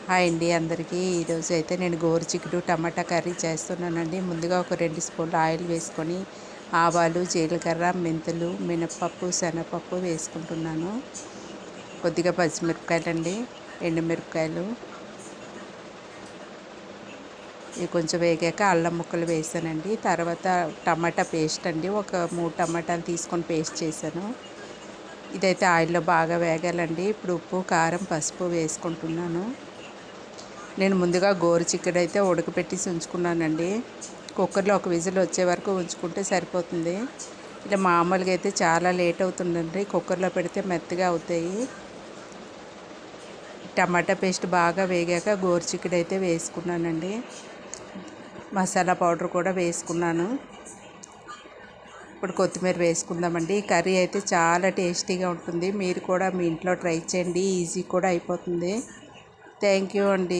Hi అండి అందరికీ. ఈరోజు అయితే నేను గోరుచిక్కుడు టమాటా కర్రీ చేస్తున్నానండి. ముందుగా ఒక 2 స్పూన్లు ఆయిల్ వేసుకొని ఆవాలు, జీలకర్ర, మెంతులు, మినపప్పు, శనగపప్పు వేసుకుంటున్నాను. కొద్దిగా పచ్చిమిరపకాయలండి, ఎండుమిరపకాయలు. ఇవి కొంచెం వేగాక అల్లం ముక్కలు వేసానండి. తర్వాత టమాటా పేస్ట్ అండి, ఒక 3 టమాటాలు తీసుకొని పేస్ట్ చేశాను. ఇదైతే ఆయిల్లో బాగా వేగాలండి. ఇప్పుడు ఉప్పు, కారం, పసుపు వేసుకుంటున్నాను. నేను ముందుగా గోరుచిక్కుడు అయితే ఉడకపెట్టి ఉంచుకున్నానండి. కుక్కర్లో ఒక విజిల్ వచ్చే వరకు ఉంచుకుంటే సరిపోతుంది. ఇలా మామూలుగా అయితే చాలా లేట్ అవుతుందండి, కుక్కర్లో పెడితే మెత్తగా అవుతాయి. టమాటా పేస్ట్ బాగా వేగాక గోరుచిక్కుడు అయితే వేసుకున్నానండి. మసాలా పౌడర్ కూడా వేసుకున్నాను. ఇప్పుడు కొత్తిమీర వేసుకుందామండి. ఈ కర్రీ అయితే చాలా టేస్టీగా ఉంటుంది. మీరు కూడా మీ ఇంట్లో ట్రై చేయండి, ఈజీ కూడా అయిపోతుంది. థ్యాంక్ యూ అండి.